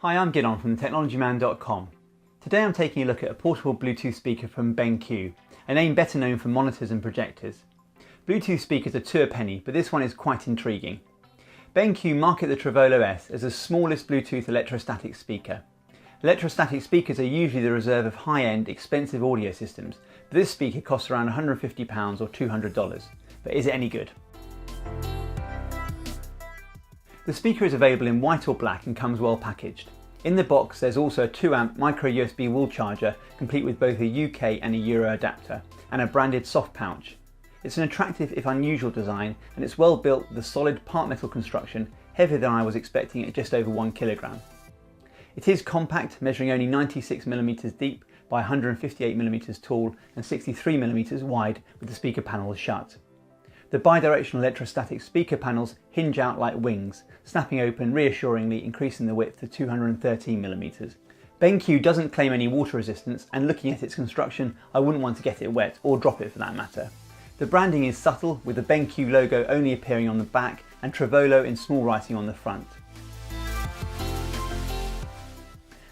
Hi, I'm Gidon from technologyman.com. Today I'm taking a look at a portable Bluetooth speaker from BenQ, a name better known for monitors and projectors. Bluetooth speakers are two a penny, but this one is quite intriguing. BenQ market the treVolo S as the smallest Bluetooth electrostatic speaker. Electrostatic speakers are usually the reserve of high-end, expensive audio systems, but this speaker costs around £150 or $200. But is it any good? The speaker is available in white or black and comes well packaged. In the box there's also a 2 amp micro USB wall charger complete with both a UK and a Euro adapter and a branded soft pouch. It's an attractive if unusual design and it's well built with a solid part metal construction, heavier than I was expecting at just over 1 kilogram. It is compact, measuring only 96mm deep by 158mm tall and 63mm wide with the speaker panels shut. The bidirectional electrostatic speaker panels hinge out like wings, snapping open reassuringly, increasing the width to 213mm. BenQ doesn't claim any water resistance, and looking at its construction, I wouldn't want to get it wet, or drop it for that matter. The branding is subtle, with the BenQ logo only appearing on the back and treVolo in small writing on the front.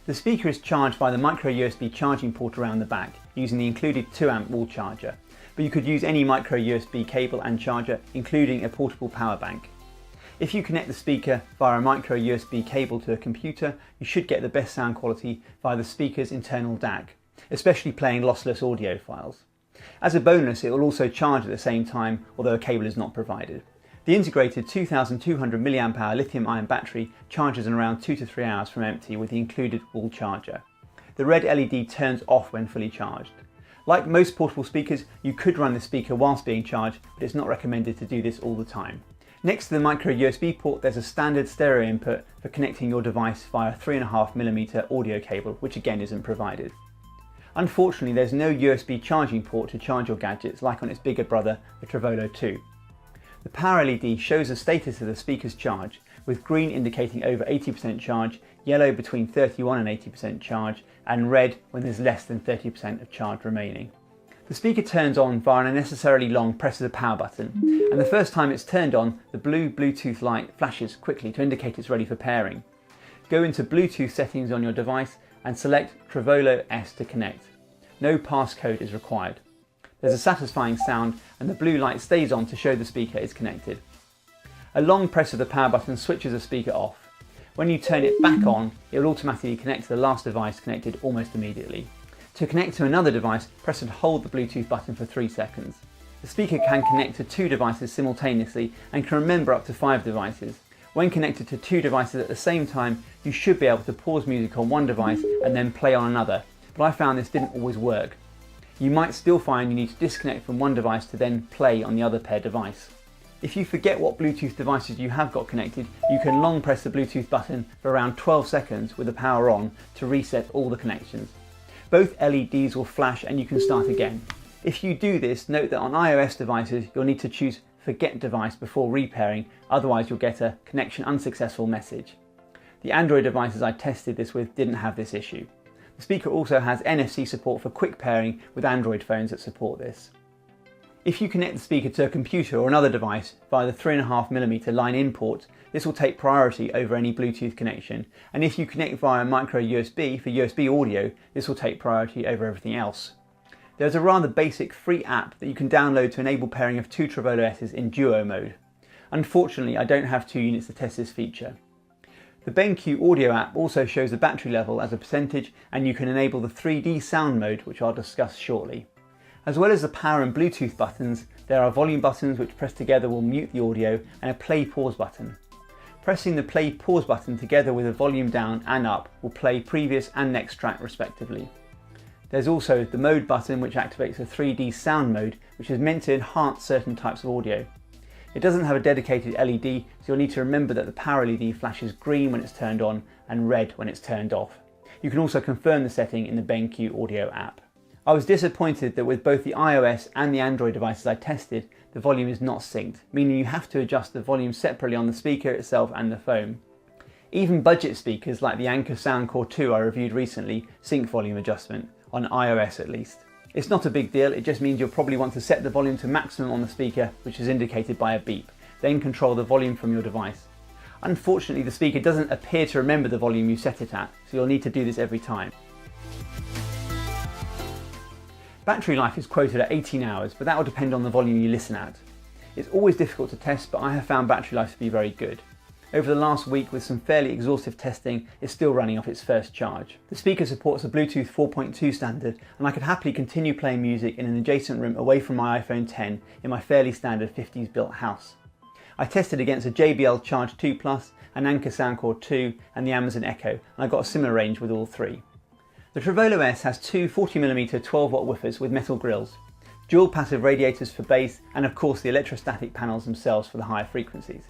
The speaker is charged by the micro USB charging port around the back, using the included 2 amp wall charger. But you could use any micro USB cable and charger, including a portable power bank. If you connect the speaker via a micro USB cable to a computer, you should get the best sound quality via the speaker's internal DAC, especially playing lossless audio files. As a bonus, it will also charge at the same time, although a cable is not provided. The integrated 2200 mAh lithium-ion battery charges in around 2 to 3 hours from empty with the included wall charger. The red LED turns off when fully charged. Like most portable speakers, you could run the speaker whilst being charged, but it's not recommended to do this all the time. Next to the micro USB port, there's a standard stereo input for connecting your device via a 3.5mm audio cable, which again isn't provided. Unfortunately, there's no USB charging port to charge your gadgets like on its bigger brother, the treVolo 2. The power LED shows the status of the speaker's charge, with green indicating over 80% charge, yellow between 31 and 80% charge, and red when there's less than 30% of charge remaining. The speaker turns on via an unnecessarily long press of the power button, and the first time it's turned on, the blue Bluetooth light flashes quickly to indicate it's ready for pairing. Go into Bluetooth settings on your device and select treVolo S to connect. No passcode is required. There's a satisfying sound and the blue light stays on to show the speaker is connected. A long press of the power button switches the speaker off. When you turn it back on, it will automatically connect to the last device connected almost immediately. To connect to another device, press and hold the Bluetooth button for 3 seconds. The speaker can connect to 2 devices simultaneously and can remember up to 5 devices. When connected to 2 devices at the same time, you should be able to pause music on one device and then play on another, but I found this didn't always work. You might still find you need to disconnect from one device to then play on the other paired device. If you forget what Bluetooth devices you have got connected, you can long press the Bluetooth button for around 12 seconds with the power on to reset all the connections. Both LEDs will flash and you can start again. If you do this, note that on iOS devices you'll need to choose Forget Device before repairing, otherwise you'll get a connection unsuccessful message. The Android devices I tested this with didn't have this issue. The speaker also has NFC support for quick pairing with Android phones that support this. If you connect the speaker to a computer or another device via the 3.5mm line-in port, this will take priority over any Bluetooth connection, and if you connect via micro USB for USB audio, this will take priority over everything else. There's a rather basic free app that you can download to enable pairing of 2 treVolo S's in duo mode. Unfortunately, I don't have 2 units to test this feature. The BenQ audio app also shows the battery level as a percentage, and you can enable the 3D sound mode, which I'll discuss shortly. As well as the power and Bluetooth buttons, there are volume buttons which pressed together will mute the audio and a play-pause button. Pressing the play-pause button together with the volume down and up will play previous and next track respectively. There's also the mode button which activates the 3D sound mode, which is meant to enhance certain types of audio. It doesn't have a dedicated LED, so you'll need to remember that the power LED flashes green when it's turned on and red when it's turned off. You can also confirm the setting in the BenQ audio app. I was disappointed that with both the iOS and the Android devices I tested, the volume is not synced, meaning you have to adjust the volume separately on the speaker itself and the phone. Even budget speakers like the Anker Soundcore 2 I reviewed recently sync volume adjustment, on iOS at least. It's not a big deal, it just means you'll probably want to set the volume to maximum on the speaker, which is indicated by a beep, then control the volume from your device. Unfortunately, the speaker doesn't appear to remember the volume you set it at, so you'll need to do this every time. Battery life is quoted at 18 hours, but that will depend on the volume you listen at. It's always difficult to test, but I have found battery life to be very good. Over the last week, with some fairly exhaustive testing, it's still running off its first charge. The speaker supports a Bluetooth 4.2 standard, and I could happily continue playing music in an adjacent room away from my iPhone X in my fairly standard 50s built house. I tested against a JBL Charge 2 Plus, an Anker Soundcore 2 and the Amazon Echo, and I got a similar range with all three. The treVolo S has two 40mm 12-watt woofers with metal grills, dual passive radiators for bass, and of course the electrostatic panels themselves for the higher frequencies.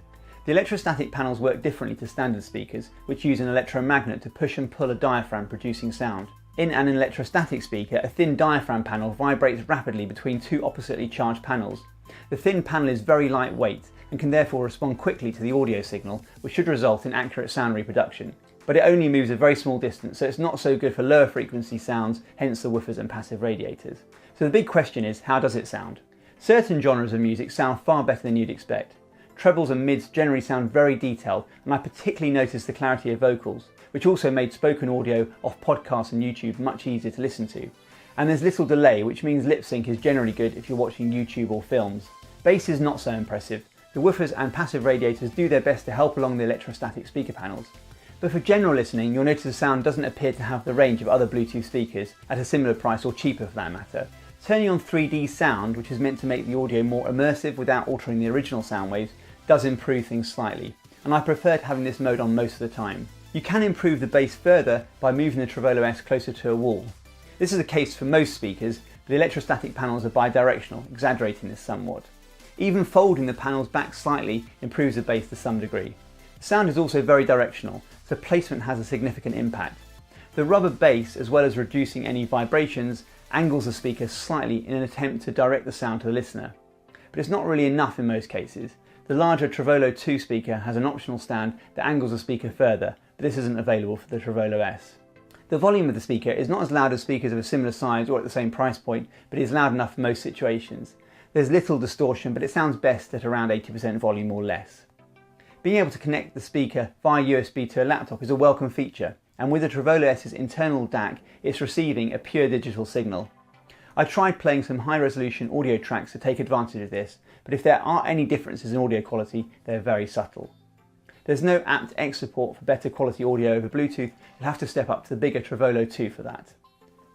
The electrostatic panels work differently to standard speakers, which use an electromagnet to push and pull a diaphragm producing sound. In an electrostatic speaker, a thin diaphragm panel vibrates rapidly between two oppositely charged panels. The thin panel is very lightweight and can therefore respond quickly to the audio signal, which should result in accurate sound reproduction. But it only moves a very small distance, so it's not so good for lower frequency sounds, hence the woofers and passive radiators. So the big question is, how does it sound? Certain genres of music sound far better than you'd expect. Trebles and mids generally sound very detailed, and I particularly noticed the clarity of vocals, which also made spoken audio off podcasts and YouTube much easier to listen to. And there's little delay, which means lip sync is generally good if you're watching YouTube or films. Bass is not so impressive. The woofers and passive radiators do their best to help along the electrostatic speaker panels. But for general listening, you'll notice the sound doesn't appear to have the range of other Bluetooth speakers at a similar price, or cheaper for that matter. Turning on 3D sound, which is meant to make the audio more immersive without altering the original sound waves, does improve things slightly, and I preferred having this mode on most of the time. You can improve the bass further by moving the treVolo S closer to a wall. This is the case for most speakers, but the electrostatic panels are bidirectional, exaggerating this somewhat. Even folding the panels back slightly improves the bass to some degree. The sound is also very directional, so placement has a significant impact. The rubber bass, as well as reducing any vibrations, angles the speaker slightly in an attempt to direct the sound to the listener. But it's not really enough in most cases. The larger treVolo 2 speaker has an optional stand that angles the speaker further, but this isn't available for the treVolo S. The volume of the speaker is not as loud as speakers of a similar size or at the same price point, but it is loud enough for most situations. There's little distortion, but it sounds best at around 80% volume or less. Being able to connect the speaker via USB to a laptop is a welcome feature, and with the treVolo S's internal DAC, it's receiving a pure digital signal. I tried playing some high-resolution audio tracks to take advantage of this, but if there are any differences in audio quality, they're very subtle. There's no aptX support for better quality audio over Bluetooth. You'll have to step up to the bigger treVolo 2 for that.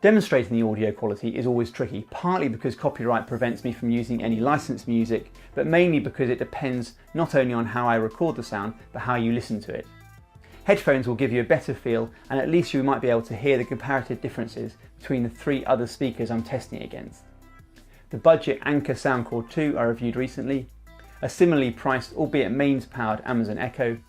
Demonstrating the audio quality is always tricky, partly because copyright prevents me from using any licensed music, but mainly because it depends not only on how I record the sound, but how you listen to it. Headphones will give you a better feel, and at least you might be able to hear the comparative differences between the three other speakers I'm testing against. The budget Anker Soundcore 2 I reviewed recently, a similarly priced, albeit mains-powered Amazon Echo,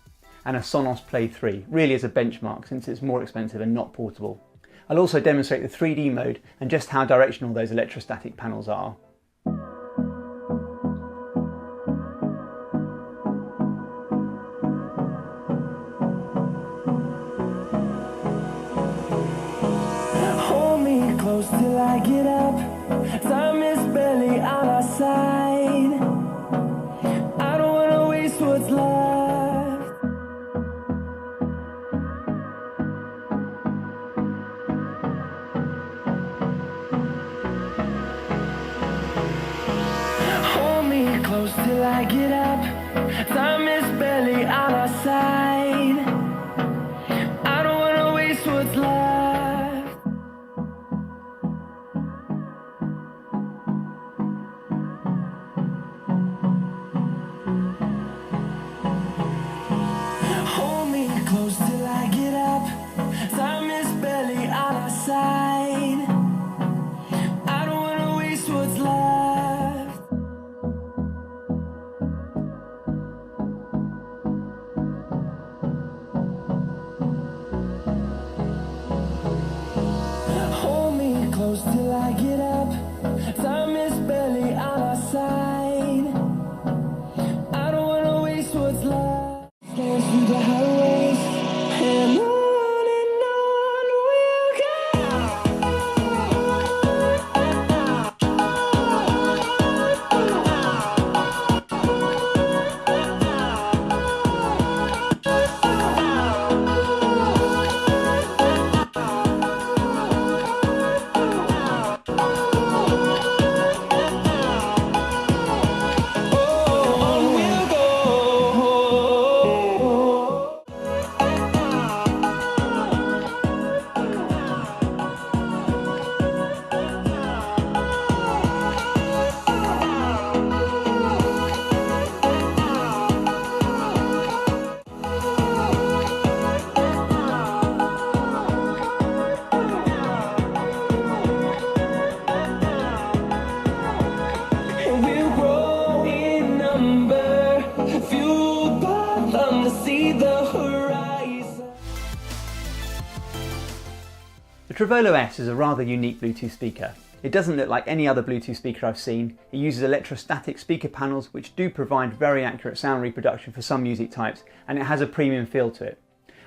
and a Sonos Play 3, really as a benchmark since it's more expensive and not portable. I'll also demonstrate the 3D mode and just how directional those electrostatic panels are. Hold me close till I get up. Time is barely on our side. I don't wanna waste what's left. Close till I get up. Time is barely on our side. I don't wanna waste what's left. Hold me close till I get up. Time is barely on our side. I don't wanna waste what's left. Close till I get up. Time is barely on our side. I don't wanna waste what's left. Dance through the highways and on we'll go. The treVolo S is a rather unique Bluetooth speaker. It doesn't look like any other Bluetooth speaker I've seen. It uses electrostatic speaker panels which do provide very accurate sound reproduction for some music types, and it has a premium feel to it.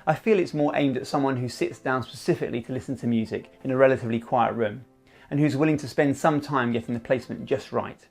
I feel it's more aimed at someone who sits down specifically to listen to music in a relatively quiet room, and who's willing to spend some time getting the placement just right.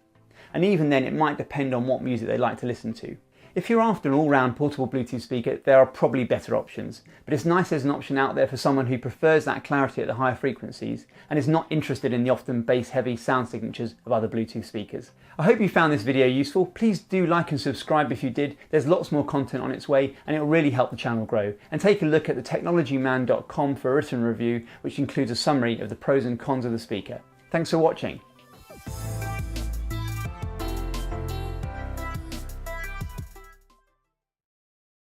And even then it might depend on what music they like to listen to. If you're after an all-round portable Bluetooth speaker, there are probably better options, but it's nice there's an option out there for someone who prefers that clarity at the higher frequencies and is not interested in the often bass-heavy sound signatures of other Bluetooth speakers. I hope you found this video useful. Please do like and subscribe if you did. There's lots more content on its way and it will really help the channel grow. And take a look at thetechnologyman.com for a written review which includes a summary of the pros and cons of the speaker. Thanks for watching.